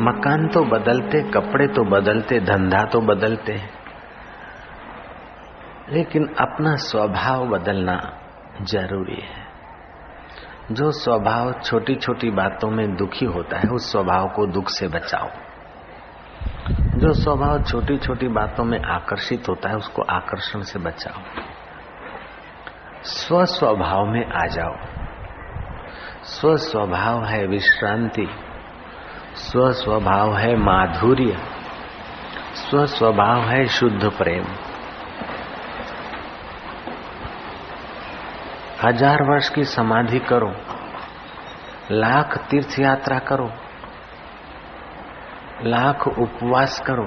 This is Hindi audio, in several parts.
मकान तो बदलते, कपड़े तो बदलते, धंधा तो बदलते, लेकिन अपना स्वभाव बदलना जरूरी है। जो स्वभाव छोटी छोटी बातों में दुखी होता है, उस स्वभाव को दुख से बचाओ। जो स्वभाव छोटी छोटी बातों में आकर्षित होता है, उसको आकर्षण से बचाओ। स्व स्वभाव में आ जाओ। स्व स्वभाव है विश्रांति, स्व स्वभाव है माधुर्य, स्व स्वभाव है शुद्ध प्रेम। 1000 वर्ष की समाधि करो, लाख तीर्थ यात्रा करो, लाख उपवास करो,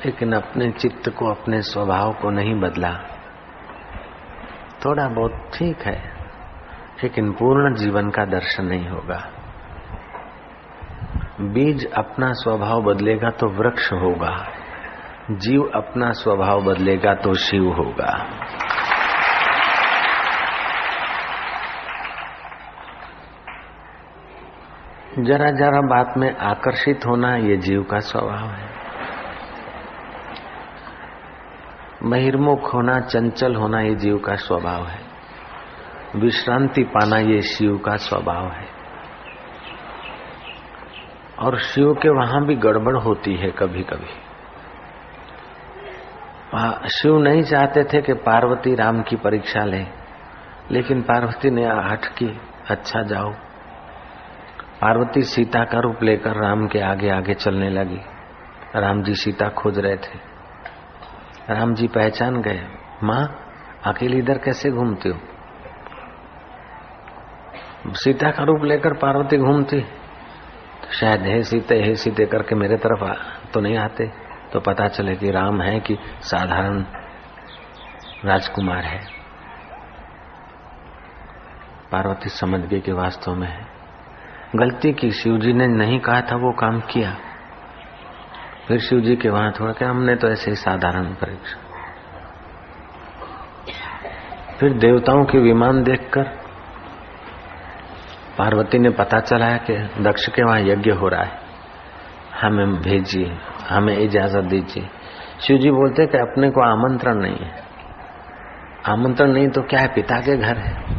लेकिन अपने चित्त को, अपने स्वभाव को नहीं बदला। थोड़ा बहुत ठीक है, लेकिन पूर्ण जीवन का दर्शन नहीं होगा। बीज अपना स्वभाव बदलेगा तो वृक्ष होगा, जीव अपना स्वभाव बदलेगा तो शिव होगा। जरा जरा बात में आकर्षित होना ये जीव का स्वभाव है। बहिर्मुख होना, चंचल होना ये जीव का स्वभाव है। विश्रांति पाना ये शिव का स्वभाव है। और शिव के वहां भी गड़बड़ होती है कभी कभी। शिव नहीं चाहते थे कि पार्वती राम की परीक्षा ले, लेकिन पार्वती ने हट की, अच्छा जाओ। पार्वती सीता का रूप लेकर राम के आगे आगे चलने लगी। राम जी सीता खोज रहे थे। राम जी पहचान गए, माँ अकेली इधर कैसे घूमती हो? सीता का रूप लेकर पार्वती घूमती तो शायद हे सीते करके मेरे तरफ तो नहीं आते, तो पता चले कि राम है कि साधारण राजकुमार है। पार्वती समझ गई कि वास्तव में है। गलती की, शिवजी ने नहीं कहा था वो काम किया। फिर शिवजी के वहां थोड़ा क्या, हमने तो ऐसे ही साधारण परीक्षा। फिर देवताओं के विमान देखकर पार्वती ने पता चला कि दक्ष के वहां यज्ञ हो रहा है, हमें भेजिए, हमें इजाजत दीजिए। शिवजी बोलते कि अपने को आमंत्रण नहीं है। आमंत्रण नहीं तो क्या है, पिता के घर है।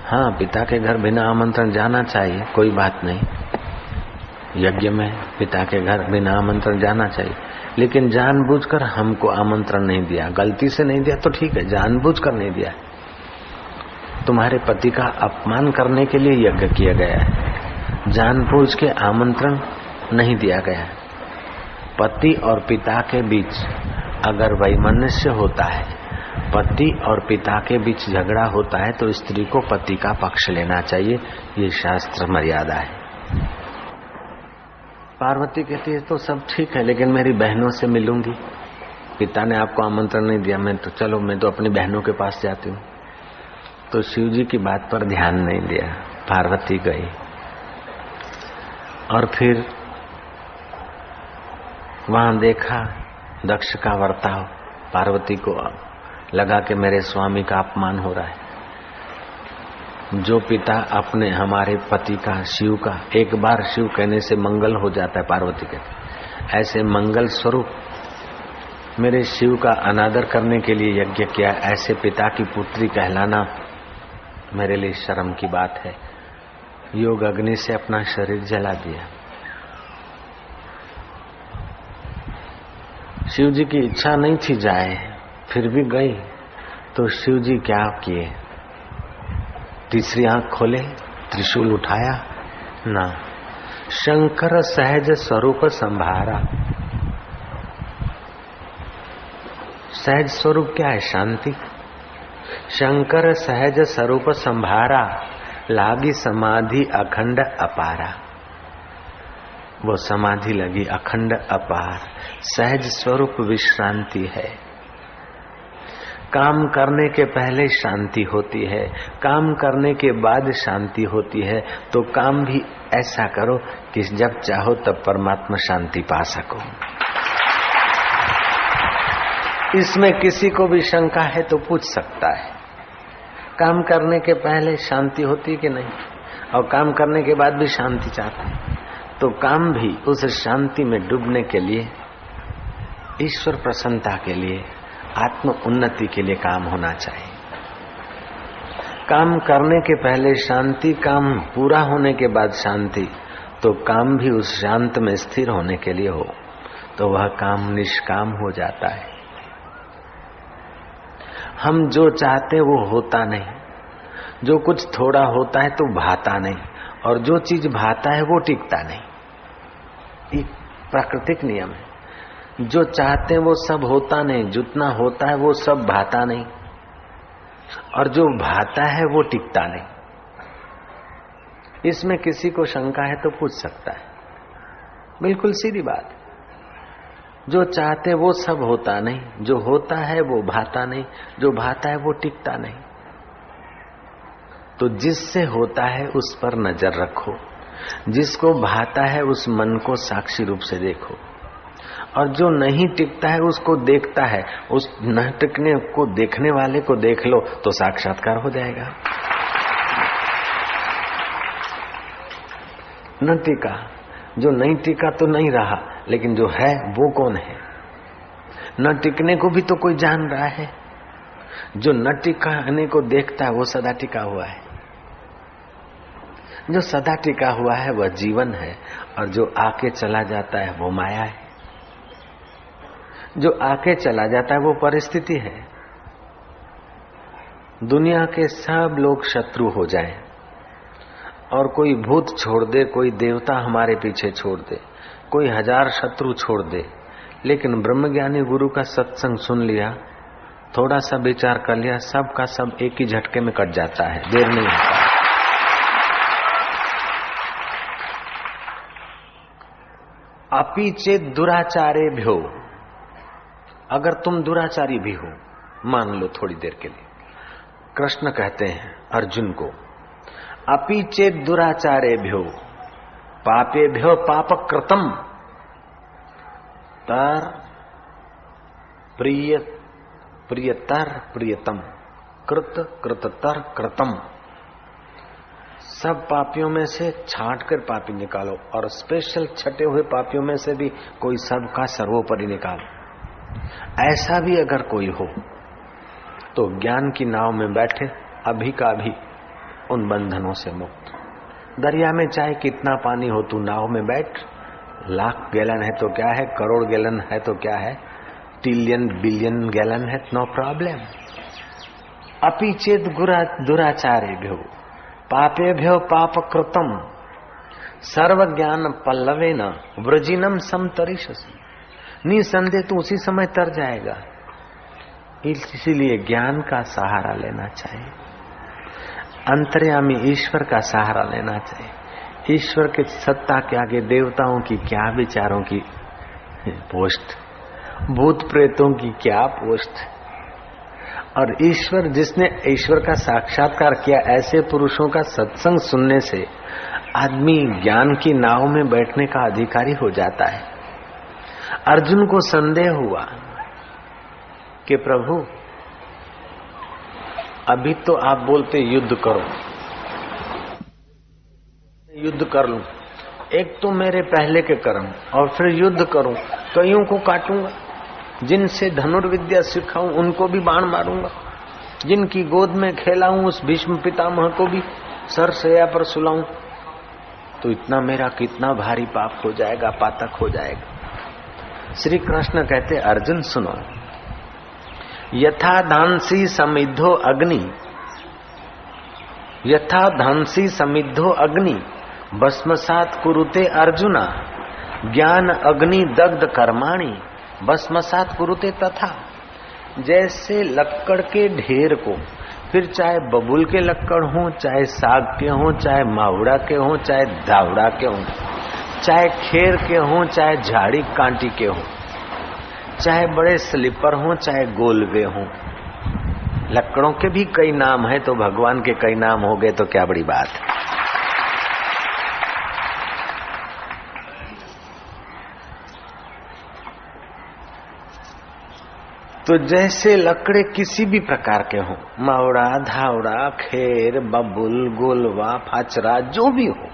हाँ, पिता के घर बिना आमंत्रण जाना चाहिए, कोई बात नहीं। यज्ञ में पिता के घर बिना आमंत्रण जाना चाहिए, लेकिन जानबूझकर हमको आमंत्रण नहीं दिया। गलती से नहीं दिया तो ठीक है, जानबूझकर नहीं दिया। तुम्हारे पति का अपमान करने के लिए यज्ञ किया गया है, जानबूझ के आमंत्रण नहीं दिया गया है। पति और पिता के बीच अगर वैमनस्य होता है, पति और पिता के बीच झगड़ा होता है, तो स्त्री को पति का पक्ष लेना चाहिए। ये शास्त्र मर्यादा है। पार्वती कहती है तो सब ठीक है, लेकिन मेरी बहनों से मिलूंगी। पिता ने आपको आमंत्रण नहीं दिया, मैं तो अपनी बहनों के पास जाती हूँ। तो शिवजी की बात पर ध्यान नहीं दिया, पार्वती गई। और फिर वहां देखा दक्ष का वर्ताव। पार्वती को लगा कि मेरे स्वामी का अपमान हो रहा है। जो पिता अपने हमारे पति का, शिव का, एक बार शिव कहने से मंगल हो जाता है, पार्वती कहते, ऐसे मंगल स्वरूप मेरे शिव का अनादर करने के लिए यज्ञ किया, ऐसे पिता की पुत्री कहलाना मेरे लिए शर्म की बात है। योग अग्नि से अपना शरीर जला दिया। शिव जी की इच्छा नहीं थी जाए, फिर भी गई। तो शिव जी क्या किए? तीसरी आंख खोले, त्रिशूल उठाया ना, शंकर सहज स्वरूप संभारा। सहज स्वरूप क्या है? शांति। शंकर सहज स्वरूप संभारा, लागी समाधि अखंड अपारा। वो समाधि लगी अखंड अपार। सहज स्वरूप विश्रांति है। काम करने के पहले शांति होती है, काम करने के बाद शांति होती है। तो काम भी ऐसा करो कि जब चाहो तब परमात्मा शांति पा सको। इसमें किसी को भी शंका है तो पूछ सकता है, काम करने के पहले शांति होती कि नहीं, और काम करने के बाद भी शांति चाहता है तो काम भी उस शांति में डूबने के लिए, ईश्वर प्रसन्नता के लिए, आत्म उन्नति के लिए काम होना चाहिए। काम करने के पहले शांति, काम पूरा होने के बाद शांति, तो काम भी उस शांत में स्थिर होने के लिए हो तो वह काम निष्काम हो जाता है। हम जो चाहते वो होता नहीं, जो कुछ थोड़ा होता है तो भाता नहीं, और जो चीज भाता है वो टिकता नहीं। एक प्राकृतिक नियम है, जो चाहते हैं वो सब होता नहीं, जितना होता है वो सब भाता नहीं, और जो भाता है वो टिकता नहीं। इसमें किसी को शंका है तो पूछ सकता है, बिल्कुल सीधी बात। जो चाहते वो सब होता नहीं, जो होता है वो भाता नहीं, जो भाता है वो टिकता नहीं। तो जिससे होता है उस पर नजर रखो, जिसको भाता है उस मन को साक्षी रूप से देखो, और जो नहीं टिकता है उसको देखता है, उस न टिकने को देखने वाले को देख लो तो साक्षात्कार हो जाएगा। न टिका, जो नहीं टिका तो नहीं रहा, लेकिन जो है वो कौन है? न टिकने को भी तो कोई जान रहा है। जो न टिकाने को देखता है वो सदा टिका हुआ है। जो सदा टिका हुआ है वह जीवन है, और जो आके चला जाता है वो माया है। जो आके चला जाता है वो परिस्थिति है। दुनिया के सब लोग शत्रु हो जाएं, और कोई भूत छोड़ दे, कोई देवता हमारे पीछे छोड़ दे, कोई 1000 शत्रु छोड़ दे, लेकिन ब्रह्मज्ञानी गुरु का सत्संग सुन लिया, थोड़ा सा विचार कर लिया, सब का सब एक ही झटके में कट जाता है, देर नहीं होता। अपि चेत दुराचारेभ्यो, अगर तुम दुराचारी भी हो, मान लो थोड़ी देर के लिए, कृष्ण कहते हैं अर्जुन को, अपि चेत दुराचारेभ्यो पापेभ्यो पापकृतम तर प्रियतर प्रियतम कृत कृततर कृतम। सब पापियों में से छांट कर पापी निकालो, और स्पेशल छटे हुए पापियों में से भी कोई सबका सर्वोपरि निकालो। ऐसा भी अगर कोई हो तो ज्ञान की नाव में बैठे, अभी का अभी उन बंधनों से मुक्त। दरिया में चाहे कितना पानी हो, तू नाव में बैठ, लाख गैलन है तो क्या है, करोड़ गैलन है तो क्या है, ट्रिलियन बिलियन गैलन है, नो प्रॉब्लम। अपि चेत दुराचारेभ्यो पापेभ्यो पापकृतम सर्व ज्ञान पल्लवेन व्रजिनम समतरिष्यसि। निसंदेह तू उसी समय तर जाएगा। इसीलिए ज्ञान का सहारा लेना चाहिए, अंतर्यामी ईश्वर का सहारा लेना चाहिए। ईश्वर के सत्ता के आगे देवताओं की क्या विचारों की पोस्ट, भूत प्रेतों की क्या पोस्ट। और ईश्वर, जिसने ईश्वर का साक्षात्कार किया, ऐसे पुरुषों का सत्संग सुनने से आदमी ज्ञान की नाव में बैठने का अधिकारी हो जाता है। अर्जुन को संदेह हुआ कि प्रभु अभी तो आप बोलते युद्ध करो, युद्ध कर लूं, एक तो मेरे पहले के कर्म, और फिर युद्ध करूं, कईयों को काटूंगा, जिनसे धनुर्विद्या सिखाऊं उनको भी बाण मारूंगा, जिनकी गोद में खेलाऊं उस भीष्म पितामह को भी सर सैया पर सुलाऊं, तो इतना मेरा कितना भारी पाप हो जाएगा, पातक हो जाएगा। श्री कृष्ण कहते अर्जुन सुनो, यथा धांसी समिद्धो अग्नि, यथा धांसी समिद्धो अग्नि भस्मसात कुरुते अर्जुना, ज्ञान अग्नि दग्ध कर्माणि भस्मसात कुरुते तथा। जैसे लक्कड़ के ढेर को, फिर चाहे बबुल के लक्कड़ हो, चाहे साग के हो, चाहे मावड़ा के हो, चाहे धावड़ा के हो, चाहे खेर के हो, चाहे झाड़ी कांटी के हो, चाहे बड़े स्लीपर हो, चाहे गोलवे हो, लक्कड़ों के भी कई नाम है, तो भगवान के कई नाम हो गए तो क्या बड़ी बात है। तो जैसे लकड़े किसी भी प्रकार के हो, मावड़ा, धावड़ा, खेर, बबुल, गोलवा, फाचरा, जो भी हो,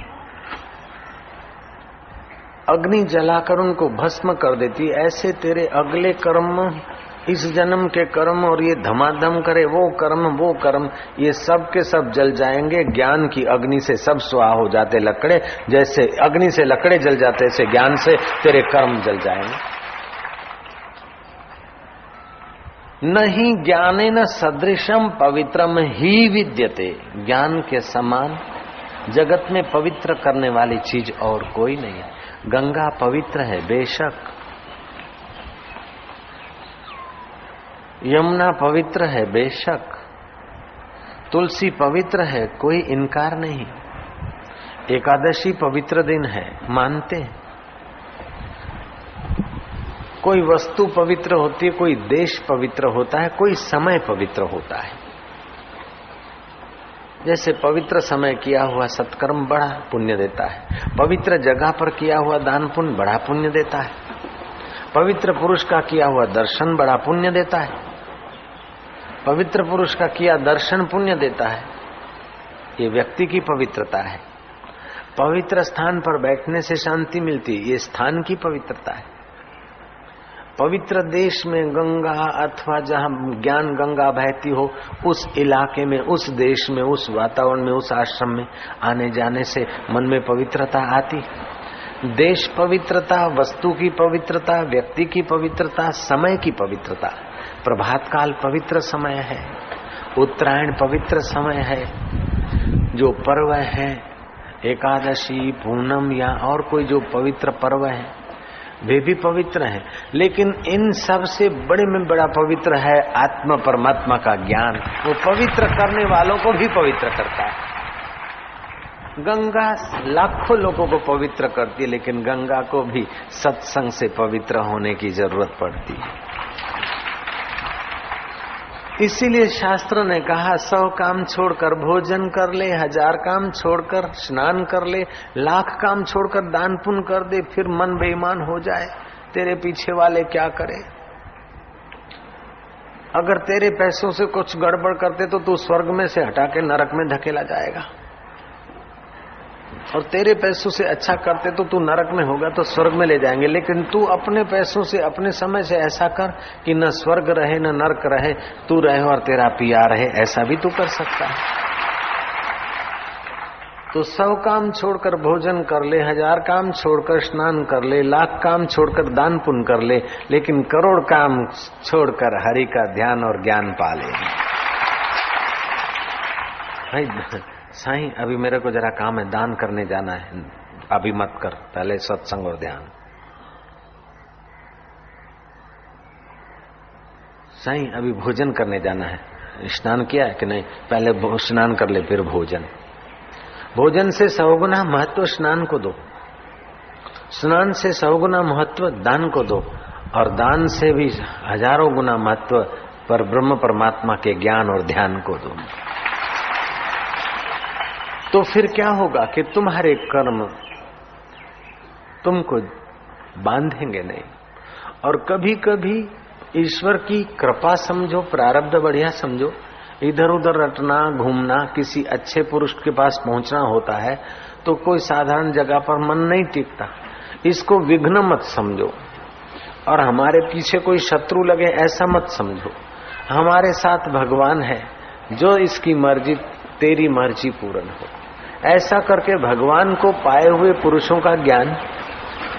अग्नि जलाकर उनको भस्म कर देती, ऐसे तेरे अगले कर्म, इस जन्म के कर्म और ये धमाधम करे वो कर्म ये सब के सब जल जाएंगे। ज्ञान की अग्नि से सब स्वाह हो जाते लकड़े, जैसे अग्नि से लकड़े जल जाते ऐसे ज्ञान से तेरे कर्म जल जाएंगे। नहीं ज्ञाने न सदृशम पवित्रम ही विद्यते, ज्ञान के समान जगत में पवित्र करने वाली चीज और कोई नहीं है। गंगा पवित्र है बेशक, यमुना पवित्र है बेशक, तुलसी पवित्र है, कोई इनकार नहीं। एकादशी पवित्र दिन है, मानते हैं। कोई वस्तु पवित्र होती है, कोई देश पवित्र होता है, कोई समय पवित्र होता है। जैसे पवित्र समय किया हुआ सत्कर्म बड़ा पुण्य देता है, पवित्र जगह पर किया हुआ दान पुण्य बड़ा पुण्य देता है, पवित्र पुरुष का किया हुआ दर्शन बड़ा पुण्य देता है, पवित्र पुरुष का किया दर्शन पुण्य देता है। ये व्यक्ति की पवित्रता है। पवित्र स्थान पर बैठने से शांति मिलती, ये स्थान की पवित्रता है। पवित्र देश में गंगा अथवा जहाँ ज्ञान गंगा बहती हो, उस इलाके में, उस देश में, उस वातावरण में, उस आश्रम में आने जाने से मन में पवित्रता आती। देश पवित्रता, वस्तु की पवित्रता, व्यक्ति की पवित्रता, समय की पवित्रता। प्रभात काल पवित्र समय है, उत्तरायण पवित्र समय है, जो पर्व है एकादशी, पूनम या और कोई जो पवित्र पर्व है वे भी पवित्र हैं। लेकिन इन सब से बड़े में बड़ा पवित्र है आत्मा परमात्मा का ज्ञान। वो पवित्र करने वालों को भी पवित्र करता है। गंगा लाखों लोगों को पवित्र करती है, लेकिन गंगा को भी सत्संग से पवित्र होने की जरूरत पड़ती है। इसीलिए शास्त्र ने कहा 100 काम छोड़कर भोजन कर ले, 1000 काम छोड़कर स्नान कर ले, 1,00,000 काम छोड़कर दान पुण्य कर दे, फिर मन बेईमान हो जाए, तेरे पीछे वाले क्या करे। अगर तेरे पैसों से कुछ गड़बड़ करते तो तू स्वर्ग में से हटा के नरक में धकेला जाएगा, और तेरे पैसों से अच्छा करते तो तू नरक में होगा तो स्वर्ग में ले जाएंगे। लेकिन तू अपने पैसों से, अपने समय से ऐसा कर कि न स्वर्ग रहे न नरक रहे, तू रहे और तेरा पिया रहे, ऐसा भी तू कर सकता है। तो 100 काम छोड़कर भोजन कर ले, 1000 काम छोड़कर स्नान कर ले, 1,00,000 काम छोड़कर दान पुण्य कर ले, लेकिन करोड़ काम छोड़कर हरि का ध्यान और ज्ञान पा ले। साईं अभी मेरे को जरा काम है, दान करने जाना है, अभी मत कर, पहले सत्संग और ध्यान। साईं अभी भोजन करने जाना है, स्नान किया है कि नहीं, पहले स्नान कर ले फिर भोजन। भोजन से 100 गुना महत्व स्नान को दो, स्नान से 100 गुना महत्व दान को दो, और दान से भी हजारों गुना महत्व पर ब्रह्म परमात्मा के ज्ञान और ध्यान को दो। तो फिर क्या होगा कि तुम्हारे कर्म तुमको बांधेंगे नहीं। और कभी कभी ईश्वर की कृपा समझो, प्रारब्ध बढ़िया समझो, इधर उधर रटना घूमना, किसी अच्छे पुरुष के पास पहुंचना होता है तो कोई साधारण जगह पर मन नहीं टिकता, इसको विघ्न मत समझो। और हमारे पीछे कोई शत्रु लगे ऐसा मत समझो, हमारे साथ भगवान है, जो इसकी मर्जी तेरी मर्जी पूर्ण हो। ऐसा करके भगवान को पाए हुए पुरुषों का ज्ञान,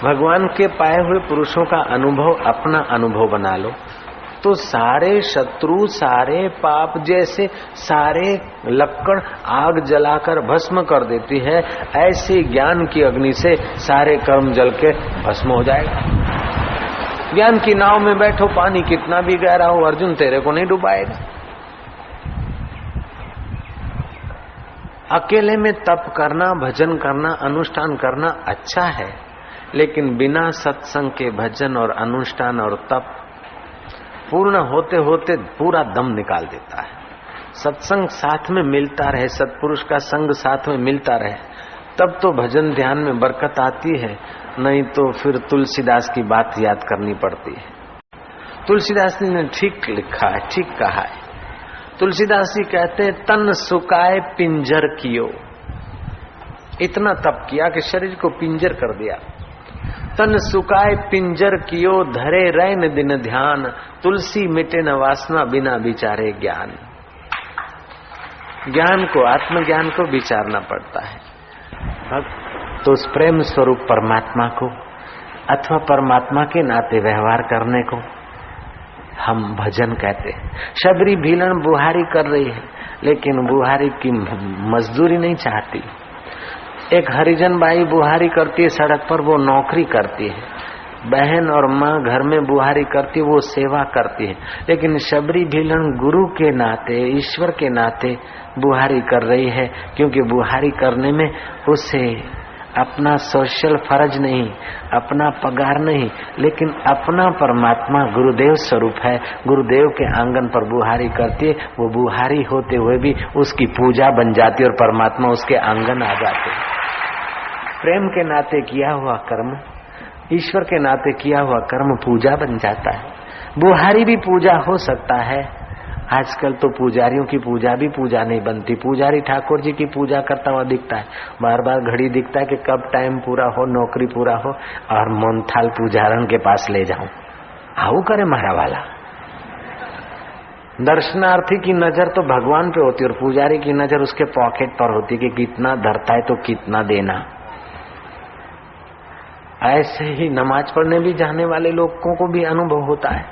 भगवान के पाए हुए पुरुषों का अनुभव अपना अनुभव बना लो, तो सारे शत्रु, सारे पाप जैसे सारे लक्कड़ आग जलाकर भस्म कर देती है, ऐसे ज्ञान की अग्नि से सारे कर्म जल के भस्म हो जाएगा। ज्ञान की नाव में बैठो, पानी कितना भी गहरा हो अर्जुन तेरे को नहीं डुबाएगा। अकेले में तप करना, भजन करना, अनुष्ठान करना अच्छा है, लेकिन बिना सत्संग के भजन और अनुष्ठान और तप पूर्ण होते होते पूरा दम निकाल देता है। सत्संग साथ में मिलता रहे, सत्पुरुष का संग साथ में मिलता रहे, तब तो भजन ध्यान में बरकत आती है, नहीं तो फिर तुलसीदास की बात याद करनी पड़ती है। तुलसीदास जी ने ठीक लिखा है, ठीक कहा है। तुलसीदास जी कहते हैं, तन सुकाए पिंजर कियो, इतना तप किया कि शरीर को पिंजर कर दिया। तन सुकाए पिंजर कियो धरे रैन दिन ध्यान, तुलसी मिटे न वासना बिना विचारे ज्ञान। ज्ञान को, आत्मज्ञान को विचारना पड़ता है। तो उस प्रेम स्वरूप परमात्मा को अथवा परमात्मा के नाते व्यवहार करने को हम भजन कहते हैं। शबरी भीलन बुहारी कर रही है, लेकिन बुहारी की मजदूरी नहीं चाहती। एक हरिजन बाई बुहारी करती है सड़क पर, वो नौकरी करती है। बहन और माँ घर में बुहारी करती है, वो सेवा करती है। लेकिन शबरी भीलन गुरु के नाते, ईश्वर के नाते बुहारी कर रही है, क्योंकि बुहारी करने में उसे अपना सोशल फर्ज नहीं, अपना पगार नहीं, लेकिन अपना परमात्मा गुरुदेव स्वरूप है। गुरुदेव के आंगन पर बुहारी करती है, वो बुहारी होते हुए भी उसकी पूजा बन जाती है और परमात्मा उसके आंगन आ जाते। प्रेम के नाते किया हुआ कर्म, ईश्वर के नाते किया हुआ कर्म पूजा बन जाता है। बुहारी भी पूजा हो सकता है। आजकल तो पुजारियों की पूजा भी पूजा नहीं बनती। पुजारी ठाकुर जी की पूजा करता हुआ दिखता है, बार बार घड़ी दिखता है कि कब टाइम पूरा हो, नौकरी पूरा हो और मोनथाल पुजारन के पास ले जाऊं। आऊ करे मारा वाला। दर्शनार्थी की नजर तो भगवान पे होती है और पुजारी की नजर उसके पॉकेट पर होती है कि कितना धरता है तो कितना देना। ऐसे ही नमाज पढ़ने भी जाने वाले लोगों को भी अनुभव होता है,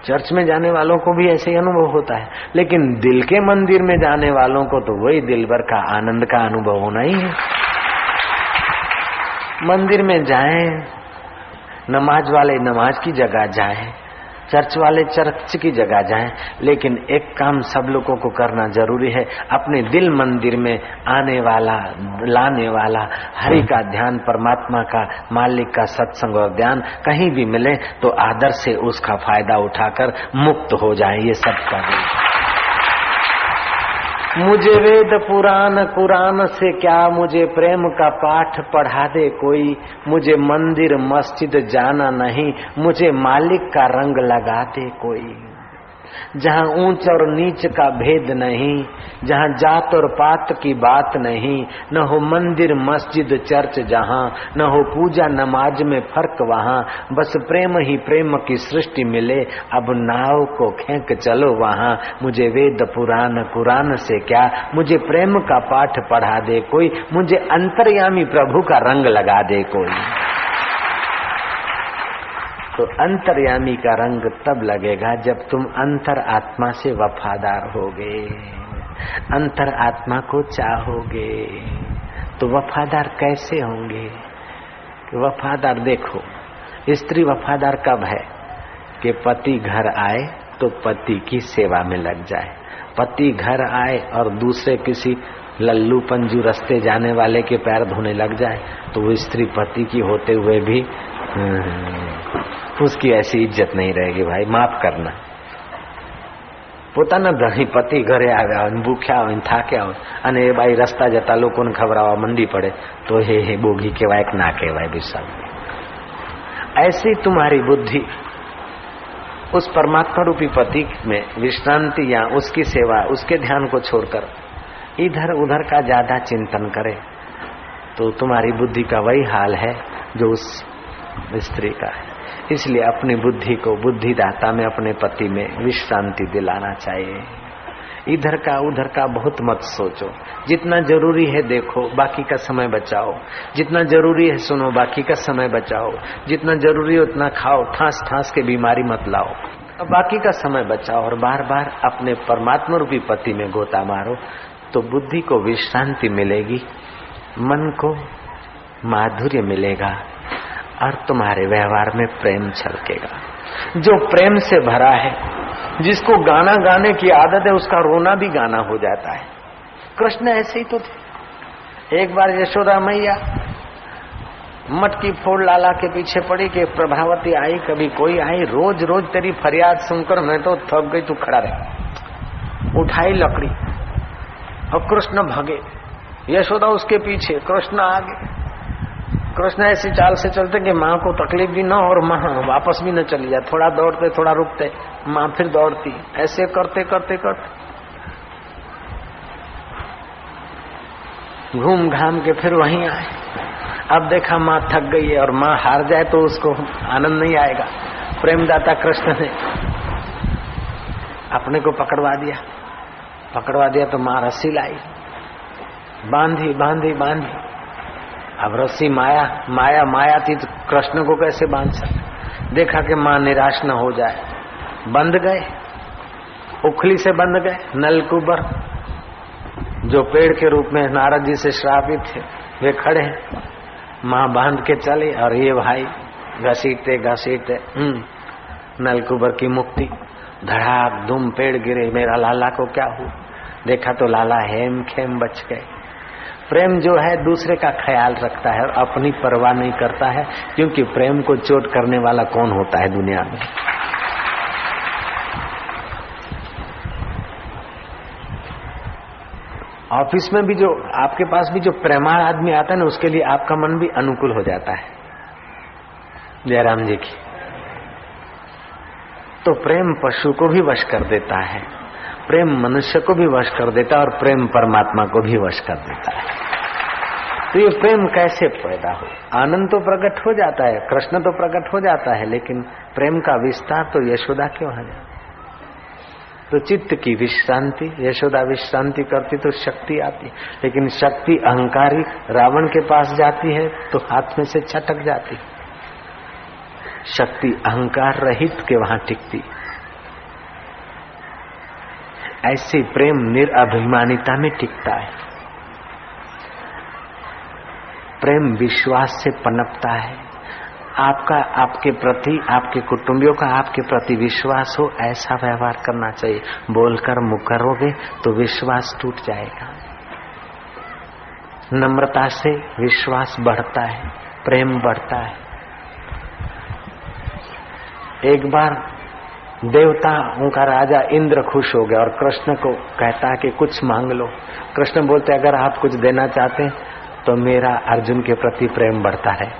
चर्च में जाने वालों को भी ऐसे ही अनुभव होता है, लेकिन दिल के मंदिर में जाने वालों को तो वही दिल भर का आनंद का अनुभव होना ही है। मंदिर में जाएं, नमाज वाले नमाज की जगह जाएं, चर्च वाले चर्च की जगह जाएं, लेकिन एक काम सब लोगों को करना जरूरी है। अपने दिल मंदिर में आने वाला, लाने वाला हरि का ध्यान, परमात्मा का, मालिक का सत्संग और ध्यान कहीं भी मिले तो आदर से उसका फायदा उठाकर मुक्त हो जाए। ये सब का मुझे वेद पुराण कुरान से क्या, मुझे प्रेम का पाठ पढ़ा दे कोई। मुझे मंदिर मस्जिद जाना नहीं, मुझे मालिक का रंग लगा दे कोई। जहाँ ऊंच और नीच का भेद नहीं, जहाँ जात और पात की बात नहीं, न हो मंदिर मस्जिद चर्च जहाँ, न हो पूजा नमाज में फर्क वहाँ। बस प्रेम ही प्रेम की सृष्टि मिले, अब नाव को खेंक चलो वहाँ। मुझे वेद पुराण कुरान से क्या, मुझे प्रेम का पाठ पढ़ा दे कोई। मुझे अंतर्यामी प्रभु का रंग लगा दे कोई। तो अंतर्यामी का रंग तब लगेगा जब तुम अंतर आत्मा से वफादार होगे, अंतर आत्मा को चाहोगे। तो वफादार कैसे होंगे? वफादार देखो, स्त्री वफादार कब है कि पति घर आए तो पति की सेवा में लग जाए। पति घर आए और दूसरे किसी लल्लू पंजू रास्ते जाने वाले के पैर धोने लग जाए तो वो स्त्री पति की होते हुए भी उसकी ऐसी इज्जत नहीं रहेगी। भाई माफ करना। પોતાના ધણી પતિ ઘરે આવ્યા હોય, ભૂખ્યા હોય, થાક્યા હોય અને એ બાઈ રસ્તા જતા લોકોને ખવડાવવા મંડી પડે તો हे બોગી કહેવાય કે ના કહેવાય? વિશાલ, ऐसी तुम्हारी बुद्धि उस परमात्मा रूपी पति में विश्रांति या उसकी सेवा, उसके ध्यान को छोड़कर इधर उधर का ज्यादा चिंतन करे तो तुम्हारी बुद्धि का वही हाल है जो उस स्त्री का है। इसलिए अपनी बुद्धि को बुद्धिदाता में, अपने पति में विश्रांति दिलाना चाहिए। इधर का उधर का बहुत मत सोचो। जितना जरूरी है देखो, बाकी का समय बचाओ। जितना जरूरी है सुनो, बाकी का समय बचाओ। जितना जरूरी है उतना खाओ, ठास ठास के बीमारी मत लाओ, बाकी का समय बचाओ। और बार बार अपने परमात्मा रूपी पति में गोता मारो तो बुद्धि को विश्रांति मिलेगी, मन को माधुर्य मिलेगा और तुम्हारे व्यवहार में प्रेम छलकेगा। जो प्रेम से भरा है, जिसको गाना गाने की आदत है, उसका रोना भी गाना हो जाता है। कृष्ण ऐसे ही तो थे। एक बार यशोदा मैया मटकी फोड़ लाला के पीछे पड़ी कि प्रभावती आई, कभी कोई आई, रोज रोज तेरी फरियाद सुनकर मैं तो थक गई, तू खड़ा रहे। उठाई लकड़ी और कृष्ण भागे, यशोदा उसके पीछे, कृष्ण आगे। कृष्ण ऐसी चाल से चलते कि माँ को तकलीफ भी न हो और माँ वापस भी न चली जाए। थोड़ा दौड़ते, थोड़ा रुकते, माँ फिर दौड़ती। ऐसे करते करते करते घूम घाम के फिर वहीं आए। अब देखा माँ थक गई है और माँ हार जाए तो उसको आनंद नहीं आएगा। प्रेमदाता कृष्ण ने अपने को पकड़वा दिया तो माँ रस्सी लाई, बांधी। अब रस्सी माया थी तो कृष्ण को कैसे बांध सकते। देखा कि माँ निराश न हो जाए, बंध गए, उखली से बंध गए। नलकुबर जो पेड़ के रूप में नारद जी से श्रापित थे वे खड़े हैं, माँ बांध के चले और ये भाई घसीटते नलकुबर की मुक्ति। धड़ाक धूम पेड़ गिरे, मेरा लाला को क्या हुआ। देखा तो लाला हेम खेम बच गए। प्रेम जो है दूसरे का ख्याल रखता है और अपनी परवाह नहीं करता है, क्योंकि प्रेम को चोट करने वाला कौन होता है दुनिया में। ऑफिस में भी जो आपके पास भी जो प्रेमाळ आदमी आता है ना, उसके लिए आपका मन भी अनुकूल हो जाता है। जयराम जी की तो प्रेम पशु को भी वश कर देता है, प्रेम मनुष्य को भी वश कर देता है और प्रेम परमात्मा को भी वश कर देता है। तो ये प्रेम कैसे पैदा हो? आनंद तो प्रकट हो जाता है, कृष्ण तो प्रकट हो जाता है, लेकिन प्रेम का विस्तार तो यशोदा के वहां जाता। तो चित्त की विश्रांति, यशोदा विश्रांति करती तो शक्ति आती, लेकिन शक्ति अहंकारी रावण के पास जाती है तो हाथ में से छटक जाती। शक्ति अहंकार रहित के वहां टिकती। ऐसे प्रेम निरअभिमानिता में टिकता है। प्रेम विश्वास से पनपता है। आपका आपके प्रति, आपके कुटुंबियों का आपके प्रति विश्वास हो, ऐसा व्यवहार करना चाहिए। बोलकर मुकरोगे तो विश्वास टूट जाएगा। नम्रता से विश्वास बढ़ता है, प्रेम बढ़ता है। एक बार देवताओं का राजा इंद्र खुश हो गया और कृष्ण को कहता है कि कुछ मांग लो। कृष्ण बोलते अगर आप कुछ देना चाहते हैं तो मेरा अर्जुन के प्रति प्रेम बढ़ता है।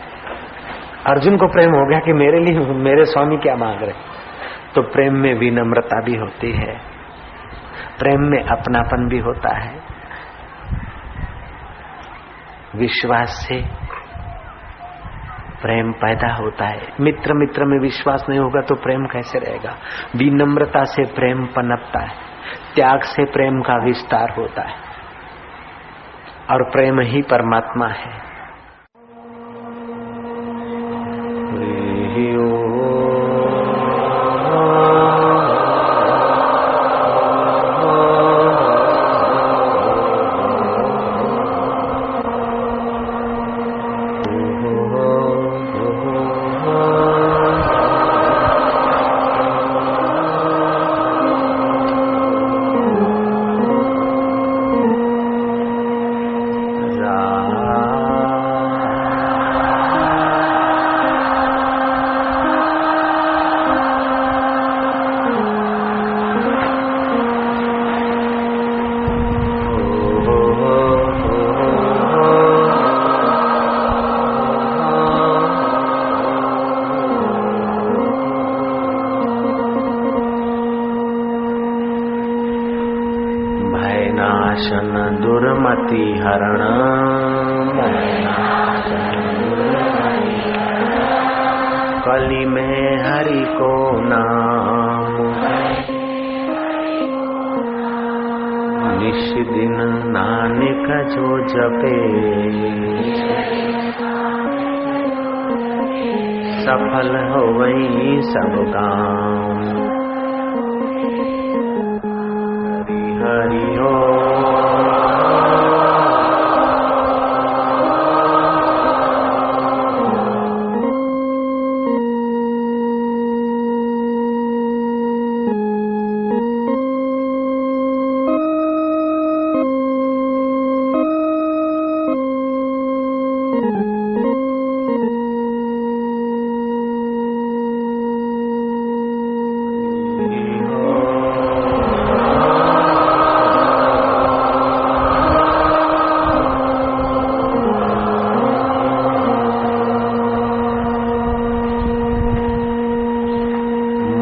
अर्जुन को प्रेम हो गया कि मेरे लिए मेरे स्वामी क्या मांग रहे। तो प्रेम में विनम्रता भी होती है, प्रेम में अपनापन भी होता है। विश्वास से प्रेम पैदा होता है। मित्र में विश्वास नहीं होगा तो प्रेम कैसे रहेगा। विनम्रता से प्रेम पनपता है, त्याग से प्रेम का विस्तार होता है और प्रेम ही परमात्मा है। नाशन दुर्मति हरण, कली में हरि को नाम, निश दिन नानक जो जपे, सफल हो वही सब काम। हरि हो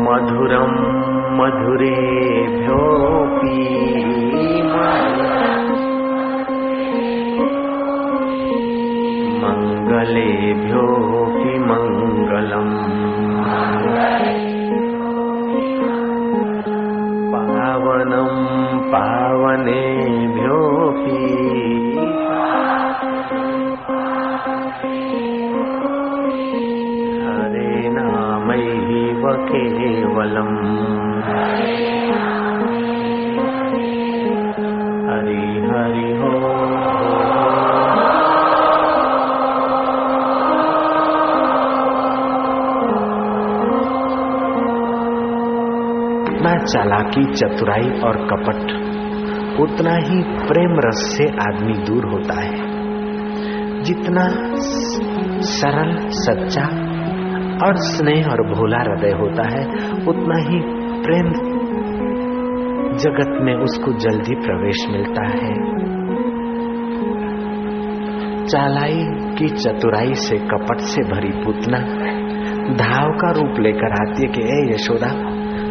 मधुरम मधुरेभ्योऽपि मंगलम केवलम हरि हरि हो। जितना चालाकी, चतुराई और कपट, उतना ही प्रेम रस से आदमी दूर होता है। जितना सरल, सच्चा और स्नेह और भोला हृदय होता है, उतना ही प्रेम जगत में उसको जल्दी प्रवेश मिलता है। चालाई की चतुराई से, कपट से भरी पूतना धाव का रूप लेकर आती है कि ए यशोदा,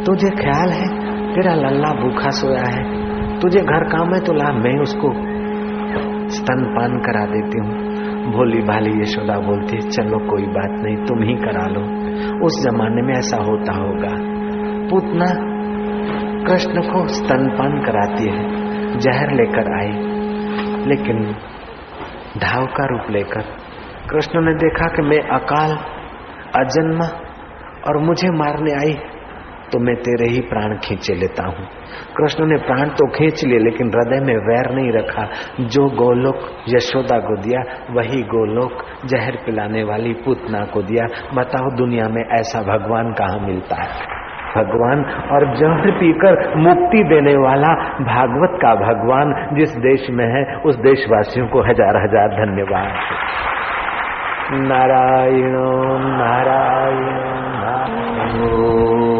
तुझे ख्याल है तेरा लल्ला भूखा सोया है, तुझे घर काम है तो ला, मैं उसको स्तनपान करा देती हूँ। भोली भाली यशोदा बोलती है चलो कोई बात नहीं, तुम ही करा लो। उस जमाने में ऐसा होता होगा। पूतना कृष्ण को स्तनपान कराती है, जहर लेकर आई, लेकिन धाव का रूप लेकर कृष्ण ने देखा कि मैं अकाल, अजन्मा और मुझे मारने आई तो मैं तेरे ही प्राण खींचे लेता हूँ। कृष्ण ने प्राण तो खींच लिए, लेकिन हृदय में वैर नहीं रखा। जो गोलोक यशोदा को दिया, वही गोलोक जहर पिलाने वाली पूतना को दिया। बताओ दुनिया में ऐसा भगवान कहाँ मिलता है? भगवान और जहर पीकर मुक्ति देने वाला भागवत का भगवान जिस देश में है, उस देशवासियों को हजार हजार धन्यवाद। नारायण नारायण नारायण।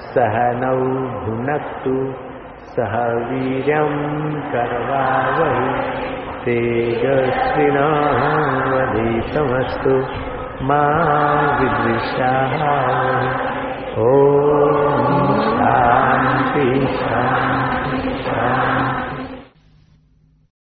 सहनौ भुनक्तु सह वीर्यं करवावहै तेजस्विनावधीतमस्तु मा विद्विषावहै।